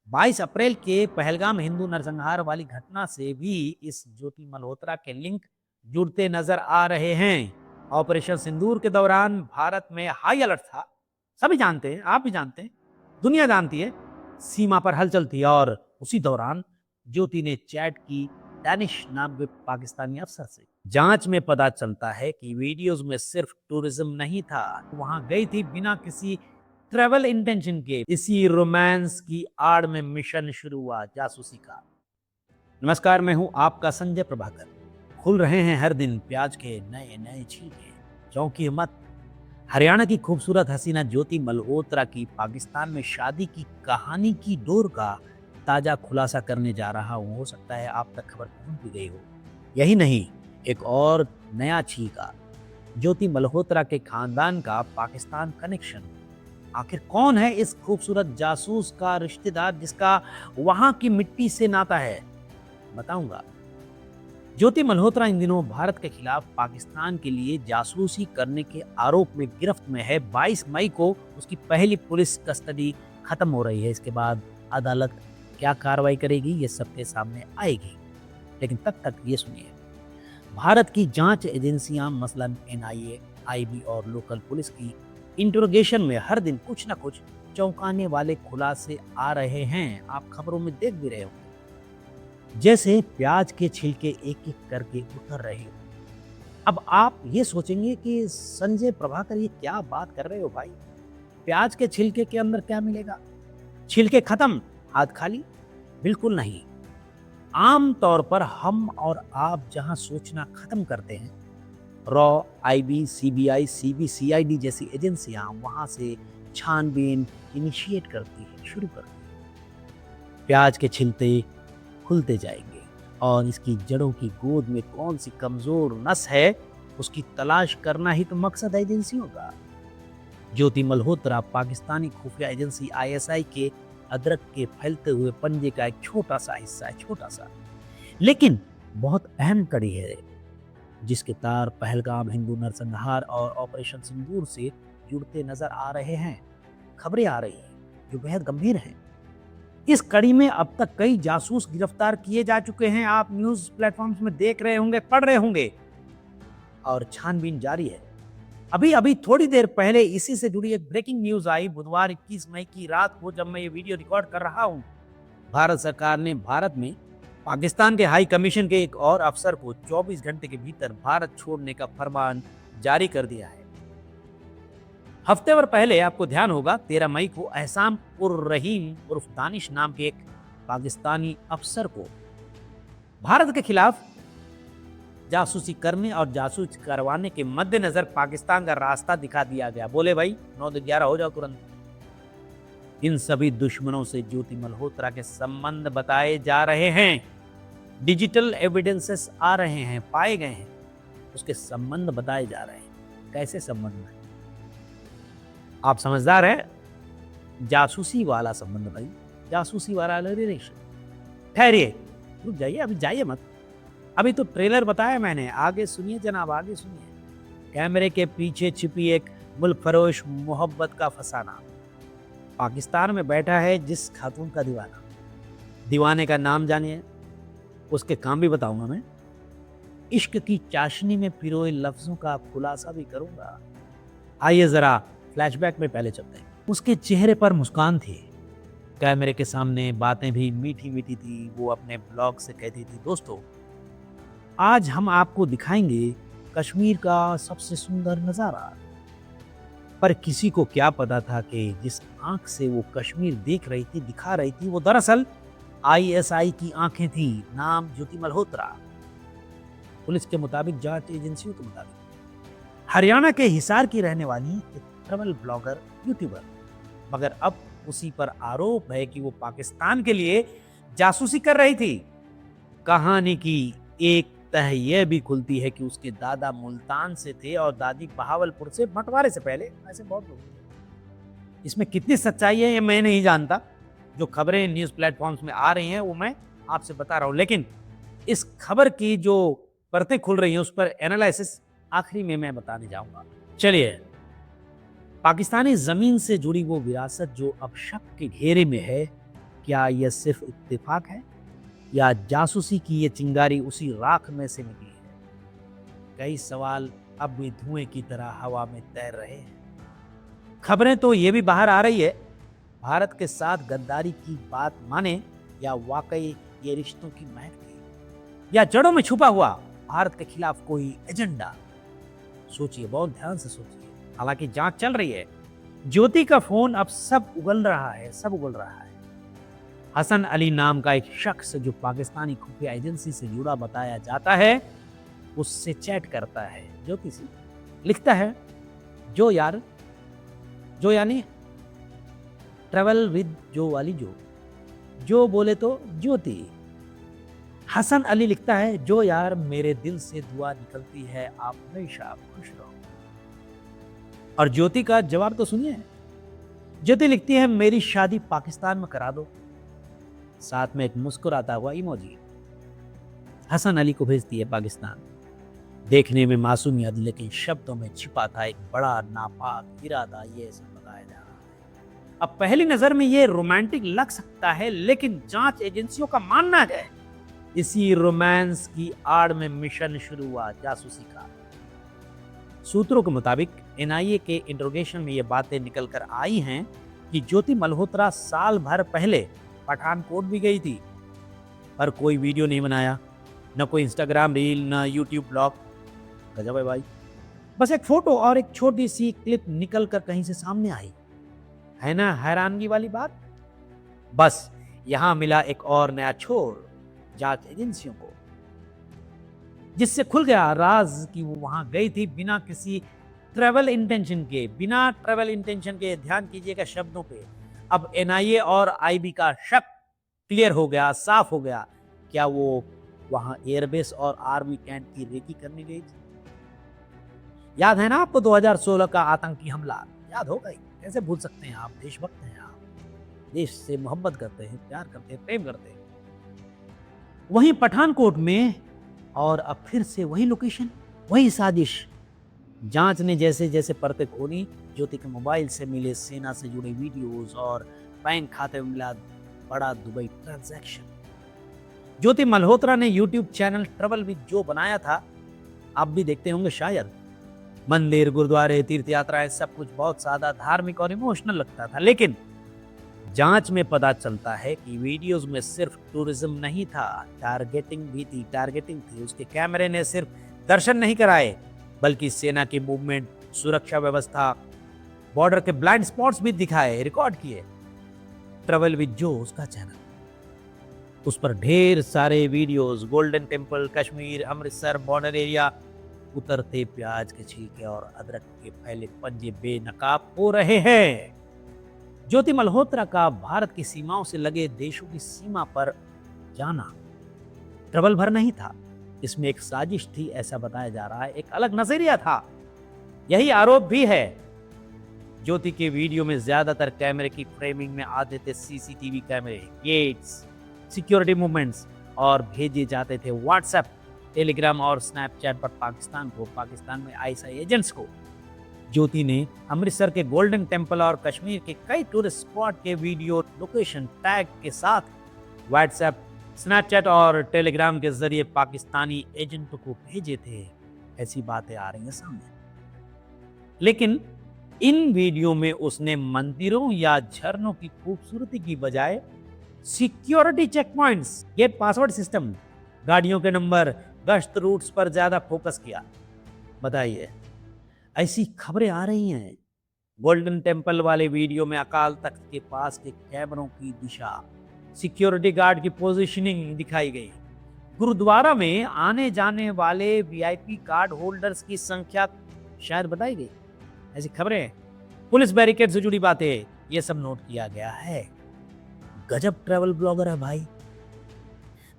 22 अप्रैल के पहलगाम हिंदू नरसंहार वाली घटना से भी इस ज्योति मल्होत्रा के लिंक जुड़ते नजर आ रहे हैं। ऑपरेशन सिंदूर के दौरान भारत में हाई अलर्ट था। सभी जानते हैं, आप भी जानते हैं, दुनिया जानती है। सीमा पर हलचल थी और उसी दौरान ज्योति ने चैट की डैनिश नाम के पाकिस्तानी अफसर से। जांच में पता चलता है कि वीडियोज में सिर्फ टूरिज्म नहीं था, वहां गई थी बिना किसी ट्रेवल इंटेंशन के। इसी रोमांस की आड़ में मिशन शुरू हुआ जासूसी का। नमस्कार, मैं हूं आपका संजय प्रभाकर। खुल रहे हैं हर दिन प्याज के नए नए छींटे। चौंकी मत, हरियाणा की खूबसूरत हसीना ज्योति मल्होत्रा की पाकिस्तान में शादी की कहानी की डोर का ताजा खुलासा करने जा रहा हूं। हो सकता है आप तक खबर पहुंच भी गई हो। यही नहीं, एक और नया छींका, ज्योति मल्होत्रा के खानदान का पाकिस्तान कनेक्शन। आखिर कौन है इस खूबसूरत जासूस का रिश्तेदार जिसका वहां की मिट्टी से नाता है, बताऊंगा। ज्योति मल्होत्रा इन दिनों भारत के खिलाफ पाकिस्तान के लिए जासूसी करने के आरोप में गिरफ्त में है। 22 मई को उसकी पहली पुलिस कस्टडी खत्म हो रही है। इसके बाद अदालत क्या कार्रवाई करेगी ये सबके सामने आएगी। लेकिन तब तक ये सुनिए, भारत की जांच एजेंसियां मसलन एनआईए, आईबी और लोकल पुलिस की इंटरोगेशन में हर दिन कुछ ना कुछ चौंकाने वाले खुलासे आ रहे हैं। आप खबरों में देख भी रहे हो, जैसे प्याज के छिलके एक एक करके उतर रहे हो। अब आप ये सोचेंगे कि संजय प्रभाकर ये क्या बात कर रहे हो भाई, प्याज के छिलके के अंदर क्या मिलेगा? छिलके खत्म, हाथ खाली? बिल्कुल नहीं। आम तौर पर हम और आप जहां सोचना खत्म करते हैं, रॉ, आईबी, सीबीआई, सीबीसीआईडी जैसी एजेंसियां वहां से छानबीन इनिशिएट करती है, शुरू करती है। प्याज के छिलते खुलते जाएंगे और इसकी जड़ों की गोद में कौन सी कमजोर नस है, उसकी तलाश करना ही तो मकसद है एजेंसियों का। ज्योति मल्होत्रा पाकिस्तानी खुफिया एजेंसी आईएसआई के अदरक के फैलते हुए पंजे का एक छोटा सा हिस्सा है, छोटा सा लेकिन बहुत अहम कड़ी है, जिसके तार पहलगाम हिंदू नरसंहार और ऑपरेशन सिंदूर से जुड़ते नजर आ रहे हैं। खबरें आ रही हैं जो बेहद गंभीर हैं। इस कड़ी में अब तक कई जासूस गिरफ्तार किए जा चुके हैं। आप न्यूज प्लेटफॉर्म्स में देख रहे होंगे, पढ़ रहे होंगे, और छानबीन जारी है। अभी अभी थोड़ी देर पहले इसी से जुड़ी एक ब्रेकिंग न्यूज आई। बुधवार 21 मई की रात को, जब मैं ये वीडियो रिकॉर्ड कर रहा हूं, भारत सरकार ने भारत में पाकिस्तान के हाई कमीशन के एक और अफसर को 24 घंटे के भीतर भारत छोड़ने का फरमान जारी कर दिया है। हफ्ते भर पहले आपको ध्यान होगा, 13 मई को एहसान उर रहीम उर्फ दानिश नाम के एक पाकिस्तानी अफसर को भारत के खिलाफ जासूसी करने और जासूस करवाने के मद्देनजर पाकिस्तान का रास्ता दिखा दिया गया। बोले भाई 9-11 हो जाओ तुरंत। इन सभी दुश्मनों से ज्योति मल्होत्रा के संबंध बताए जा रहे हैं। डिजिटल एविडेंसेस आ रहे हैं, पाए गए हैं, उसके संबंध बताए जा रहे हैं। कैसे संबंध है? आप समझदार हैं? जासूसी वाला संबंध भाई, जासूसी वाला रिलेशन। ठहरिए, रुक जाइए, अभी जाइए मत। अभी तो ट्रेलर बताया मैंने, आगे सुनिए जनाब, आगे सुनिए। कैमरे के पीछे छिपी एक मुल्क फरोश मोहब्बत का फसाना। पाकिस्तान में बैठा है जिस खातून का दीवाना। दीवाने का नाम जानिए, उसके काम भी बताऊंगा मैं। इश्क की चाशनी में पिरोए लफ्जों का खुलासा भी करूंगा। आइए जरा फ्लैशबैक में पहले चलते हैं। उसके चेहरे पर मुस्कान थी, कैमरे के सामने बातें भी मीठी मीठी थी। वो अपने ब्लॉग से कहती थी, दोस्तों आज हम आपको दिखाएंगे कश्मीर का सबसे सुंदर नजारा। पर किसी को क्या पता था कि जिस आंख से वो कश्मीर देख रही थी, दिखा रही थी, वो दरअसल आईएसआई की आंखें थी। नाम ज्योति मल्होत्रा। पुलिस के मुताबिक, जांच एजेंसियों के मुताबिक, हरियाणा के हिसार की रहने वाली एक ट्रैवल ब्लॉगर, यूट्यूबर। मगर अब उसी पर आरोप है कि वो पाकिस्तान के लिए जासूसी कर रही थी। कहानी की एक तह यह भी खुलती है कि उसके दादा मुल्तान से थे और दादी बहावलपुर से, बंटवारे से पहले। ऐसे बहुत लोग थे। इसमें कितनी सच्चाई है ये मैं नहीं जानता। जो खबरें न्यूज प्लेटफॉर्म्स में आ रही हैं वो मैं आपसे बता रहा हूं, लेकिन इस खबर की जो परतें खुल रही हैं उस पर एनालिसिस आखिरी में मैं बताने जाऊंगा। चलिए, पाकिस्तानी जमीन से जुड़ी वो विरासत जो अब शक के घेरे में है, क्या यह सिर्फ इत्तेफाक है या जासूसी की ये चिंगारी उसी राख में से निकली है? कई सवाल अब भी धुएं की तरह हवा में तैर रहे हैं। खबरें तो ये भी बाहर आ रही है, भारत के साथ गद्दारी की बात माने या वाकई ये रिश्तों की महक थी या जड़ों में छुपा हुआ भारत के खिलाफ कोई एजेंडा। सोचिए, बहुत ध्यान से सोचिए। हालांकि जांच चल रही है। ज्योति का फोन अब सब उगल रहा है। हसन अली नाम का एक शख्स जो पाकिस्तानी खुफिया एजेंसी से जुड़ा बताया जाता है, उससे चैट करता है ज्योति से। लिखता है, जो यानी ट्रेवल विद जो वाली जो बोले तो ज्योति। हसन अली लिखता है, जो यार मेरे दिल से दुआ निकलती है, आप हमेशा खुश रहो। और ज्योति का जवाब तो सुनिए। ज्योति लिखती है, मेरी शादी पाकिस्तान में करा दो, साथ में एक मुस्कुराता हुआ इमोजी। हसन अली को भेजती है पाकिस्तान। देखने में मासूमियत लेकिन शब्दों में छिपा था एक बड़ा नापाक इरादा, ये सब बताया जा रहा है। अब पहली नजर में ये रोमांटिक लग सकता है, लेकिन जांच एजेंसियों का मानना है इसी रोमांस की आड़ में मिशन शुरू हुआ, जासूसी का। सूत्रों के मुताबिक एनआईए के इंट्रोगेशन में ये बातें निकल कर आई हैं कि ज्योति मल्होत्रा साल भर पहले पठानकोट भी गई थी, पर कोई वीडियो नहीं बनाया, न कोई इंस्टाग्राम रील, न यूट्यूब ब्लॉग। गजब है भाई। बस एक फोटो और एक छोटी सी क्लिप निकल कर कहीं से सामने आई। है ना हैरानगी वाली बात। बस यहां मिला एक और नया छोर जांच एजेंसियों को, जिससे खुल गया राज कि वो वहां गई थी बिना किसी ट्रैवल इंटेंशन के। ध्यान कीजिएगा शब्दों पे। अब एनआईए और आईबी का शक क्लियर हो गया, साफ हो गया। क्या वो वहां एयरबेस और आर्मी कैंप की रेकी करने गई थी? याद है ना आपको 2016 का आतंकी हमला? याद होगा ही, कैसे भूल सकते हैं आप? देशभक्त हैं आप, देश से मोहब्बत करते हैं, प्यार करते हैं, प्रेम करते हैं। वहीं पठानकोट में और अब फिर से वही लोकेशन, वही साजिश। जांच ने जैसे जैसे परतें खोली, ज्योति के मोबाइल से मिले सेना से जुड़े वीडियोस और बैंक खाते में मिला बड़ा दुबई ट्रांजैक्शन। ज्योति मल्होत्रा ने यूट्यूब चैनल ट्रैवल विद जो बनाया था, आप भी देखते होंगे शायद। मंदिर, गुरुद्वारे, तीर्थ यात्राएं, सब कुछ बहुत सादा, धार्मिक और इमोशनल लगता था। लेकिन जांच में पता चलता है कि वीडियोस में सिर्फ टूरिज्म नहीं था, टारगेटिंग थी। उसके कैमरे ने सिर्फ दर्शन नहीं कराए, बल्कि सेना की मूवमेंट, सुरक्षा व्यवस्था, बॉर्डर के ब्लाइंड स्पॉट्स भी दिखाए, रिकॉर्ड किए। ट्रैवल विद जो उसका चैनल, उस पर ढेर सारे videos, golden temple, Kashmir, Amritsar, border area, उतरते प्याज के छिलके और अदरक के फैले पंजे बेनकाब हो रहे हैं। ज्योति मल्होत्रा का भारत की सीमाओं से लगे देशों की सीमा पर जाना ट्रबल भर नहीं था, इसमें एक साजिश थी, ऐसा बताया जा रहा है। एक अलग नजरिया था, यही आरोप भी है। ज्योति के वीडियो में ज्यादातर कैमरे की फ्रेमिंग में आते थे सीसीटीवी कैमरे, गेट्स, सिक्योरिटी मूवमेंट्स, और भेजे जाते थे व्हाट्सएप, टेलीग्राम और स्नैपचैट पर पाकिस्तान में आईएसआई एजेंट्स को। ज्योति ने अमृतसर के गोल्डन टेम्पल और कश्मीर के कई टूरिस्ट स्पॉट के वीडियो लोकेशन टैग के साथ व्हाट्सएप, स्नैपचैट और टेलीग्राम के जरिए पाकिस्तानी एजेंटों को भेजे थे। ऐसी बातें आ रही हैं सामने। लेकिन इन वीडियो में उसने मंदिरों या झरनों की खूबसूरती की बजाय security check points, gate password system, गाड़ियों के नंबर, गश्त रूट्स पर ज्यादा फोकस किया। बताइए, ऐसी खबरें आ रही हैं। गोल्डन टेम्पल वाले वीडियो में अकाल तख्त के पास के कैमरों की दिशा, सिक्योरिटी गार्ड की पोजीशनिंग दिखाई गई। गुरुद्वारा में आने जाने वाले वीआईपी कार्ड होल्डर्स की संख्या शायद बताई गई। ऐसी खबरें, पुलिस बैरिकेड से जुड़ी बातें, ये सब नोट किया गया है। गजब ट्रैवल ब्लॉगर है भाई।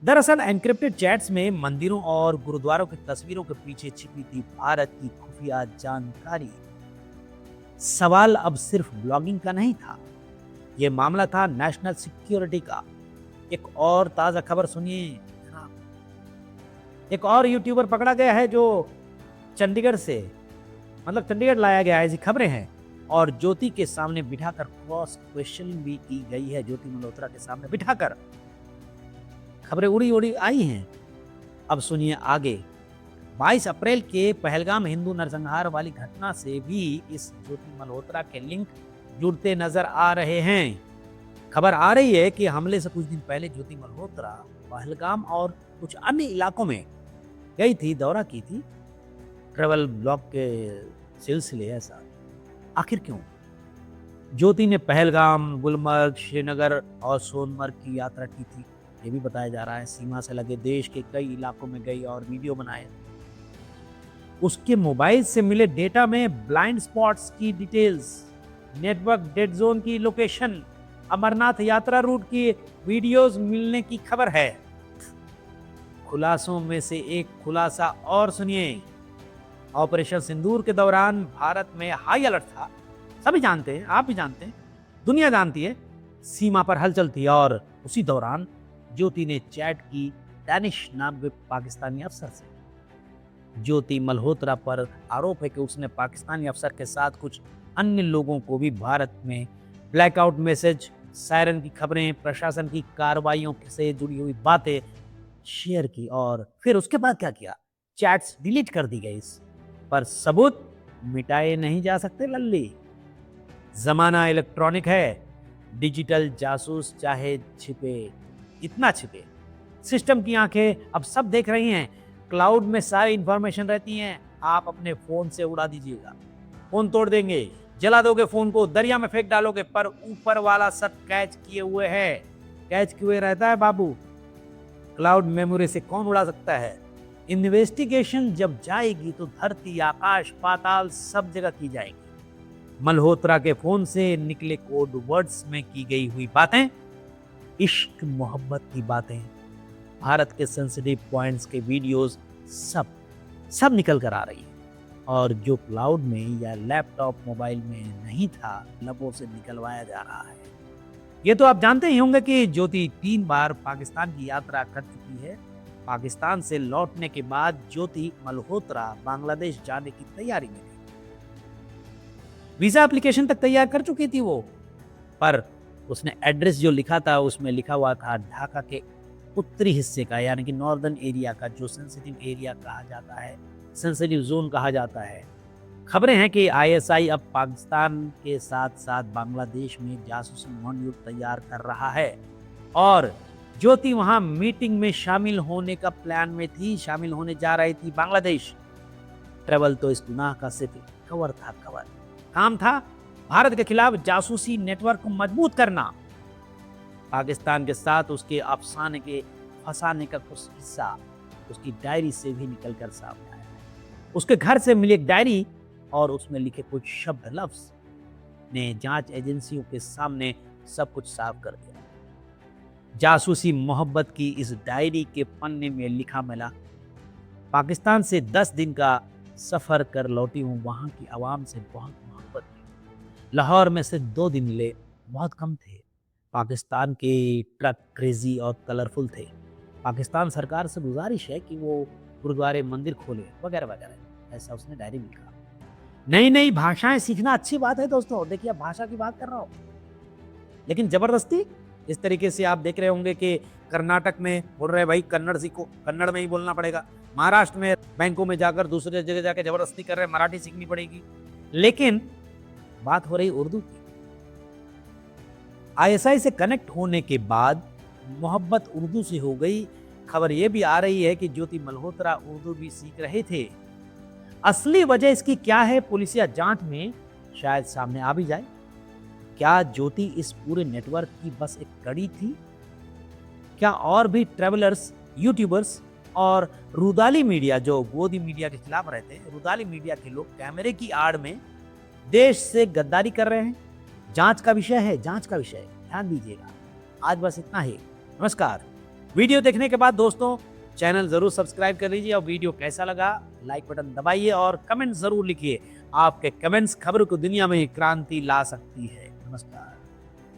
दरअसल एनक्रिप्टेड चैट्स में मंदिरों और गुरुद्वारों की तस्वीरों के पीछे छिपी थी भारत की खुफिया जानकारी। सवाल अब सिर्फ ब्लॉगिंग का नहीं था, यह मामला था नेशनल सिक्योरिटी का। एक और ताजा खबर सुनिए जनाब, एक और यूट्यूबर पकड़ा गया है जो चंडीगढ़ लाया गया है। ऐसी खबरें हैं। और ज्योति के सामने बिठाकर क्रॉस क्वेश्चन भी की गई है। ज्योति मल्होत्रा के सामने बिठाकर खबरें उड़ी उड़ी आई हैं। अब सुनिए आगे। 22 अप्रैल के पहलगाम हिंदू नरसंहार वाली घटना से भी इस ज्योति मल्होत्रा के लिंक जुड़ते नजर आ रहे हैं। खबर आ रही है कि हमले से कुछ दिन पहले ज्योति मल्होत्रा पहलगाम और कुछ अन्य इलाकों में गई थी, दौरा की थी, ट्रेवल ब्लॉग के सिलसिले। ऐसा आखिर क्यों? ज्योति ने पहलगाम, गुलमर्ग, श्रीनगर और सोनमर्ग की यात्रा की थी, ये भी बताया जा रहा है। सीमा से लगे देश के कई इलाकों में गई और वीडियो बनाए। उसके मोबाइल से मिले डेटा में ब्लाइंड स्पॉट्स की डिटेल्स, नेटवर्क डेड जोन की लोकेशन, अमरनाथ यात्रा रूट की वीडियोस मिलने की खबर है। खुलासों में से एक खुलासा और सुनिए। ऑपरेशन सिंदूर के दौरान भारत में हाई अलर्ट था। सभी जानते हैं, आप भी जानते हैं, दुनिया जानती है, सीमा पर हलचल थी। और उसी दौरान ज्योति ने चैट की डैनिश नाम के पाकिस्तानी अफसर से। ज्योति मल्होत्रा पर आरोप है कि उसने पाकिस्तानी अफसर के साथ कुछ अन्य लोगों को भी भारत में ब्लैकआउट मैसेज, सायरन की खबरें, प्रशासन की कार्रवाइयों से जुड़ी हुई बातें शेयर की। और फिर उसके बाद क्या किया? चैट्स डिलीट कर दी गई। पर सबूत मिटाए नहीं जा सकते लल्ली। जमाना इलेक्ट्रॉनिक है। डिजिटल जासूस चाहे छिपे, इतना छिपे, सिस्टम की आंखें अब सब देख रही हैं। क्लाउड में सारी इंफॉर्मेशन रहती हैं। आप अपने फोन से उड़ा दीजिएगा, फोन तोड़ देंगे, जला दोगे फोन को, दरिया में फेंक डालोगे, पर ऊपर वाला सब कैच किए हुए है। कैच किए हुए रहता है बाबू। क्लाउड मेमोरी से कौन उड़ा सकता है? इन्वेस्टिगेशन जब जाएगी तो धरती, आकाश, पाताल सब जगह की जाएगी। मल्होत्रा के फोन से निकले कोड वर्ड्स में की गई हुई बातें, इश्क मोहब्बत की बातें, भारत के सेंसिटिव पॉइंट्स के वीडियोस, सब निकल कर आ रही है। और जो क्लाउड में या लैपटॉप, मोबाइल में नहीं था, लबों से निकलवाया जा रहा है। ये तो आप जानते ही होंगे कि ज्योति 3 बार पाकिस्तान की यात्रा कर चुकी है। पाकिस्तान से लौटने के बाद ज्योति मल्होत्रा बांग्लादेश जाने की तैयारी में थी। वीजा एप्लीकेशन तक तैयार कर चुकी थी वो, पर उसने एड्रेस जो लिखा था उसमें लिखा हुआ था ढाका के उत्तरी हिस्से का, यानी कि नॉर्दर्न एरिया का, जो सेंसिटिव एरिया कहा जाता है, सेंसिटिव जोन कहा जाता है। खबरें हैं कि आईएसआई अब पाकिस्तान के साथ साथ बांग्लादेश में जासूसी मॉड्यूल तैयार कर रहा है। और ज्योति वहां मीटिंग में शामिल होने का प्लान में थी, शामिल होने जा रही थी बांग्लादेश। ट्रेवल तो इस गुनाह का सिर्फ कवर था, कवर। काम था भारत के खिलाफ जासूसी नेटवर्क को मजबूत करना। पाकिस्तान के साथ उसके अफसाने के फंसाने का कुछ हिस्सा उसकी डायरी से भी निकलकर सामने आया। उसके घर से मिली एक डायरी और उसमें लिखे कुछ शब्द, लफ्ज ने जांच एजेंसियों के सामने सब कुछ साफ कर दिया। जासूसी मोहब्बत की इस डायरी के पन्ने में लिखा मिला, पाकिस्तान से 10 दिन का सफर कर लौटी हूँ, वहां की आवाम से बहुत मोहब्बत थी। लाहौर में से 2 दिन मिले, बहुत कम थे। पाकिस्तान के ट्रक क्रेजी और कलरफुल थे। पाकिस्तान सरकार से गुजारिश है कि वो गुरुद्वारे, मंदिर खोले, वगैरह वगैरह। ऐसा उसने डायरी में लिखा। नई नई भाषाएं सीखना अच्छी बात है दोस्तों, देखिए भाषा की बात कर रहा हूँ, लेकिन जबरदस्ती इस तरीके से आप देख रहे होंगे कि कर्नाटक में बोल रहे भाई कन्नड़ सीखो, कन्नड़ में ही बोलना पड़ेगा। महाराष्ट्र में बैंकों में जाकर दूसरे जगह जाकर जबरदस्ती कर रहे हैं, मराठी सीखनी पड़ेगी। लेकिन बात हो रही उर्दू की। आईएसआई से कनेक्ट होने के बाद मोहब्बत उर्दू से हो गई। खबर यह भी आ रही है कि ज्योति मल्होत्रा उर्दू भी सीख रहे थे। असली वजह इसकी क्या है, पुलिसिया जांच में शायद सामने आ भी जाए। क्या ज्योति इस पूरे नेटवर्क की बस एक कड़ी थी? क्या और भी ट्रेवलर्स, यूट्यूबर्स और रुदाली मीडिया, जो गोदी मीडिया के खिलाफ रहते हैं, रुदाली मीडिया के लोग कैमरे की आड़ में देश से गद्दारी कर रहे हैं? जांच का विषय है, जांच का विषय है, ध्यान दीजिएगा। आज बस इतना ही। नमस्कार। वीडियो देखने के बाद दोस्तों चैनल जरूर सब्सक्राइब कर लीजिए और वीडियो कैसा लगा लाइक बटन दबाइए और कमेंट जरूर लिखिए। आपके कमेंट्स खबर को दुनिया में क्रांति ला सकती है। नमस्कार।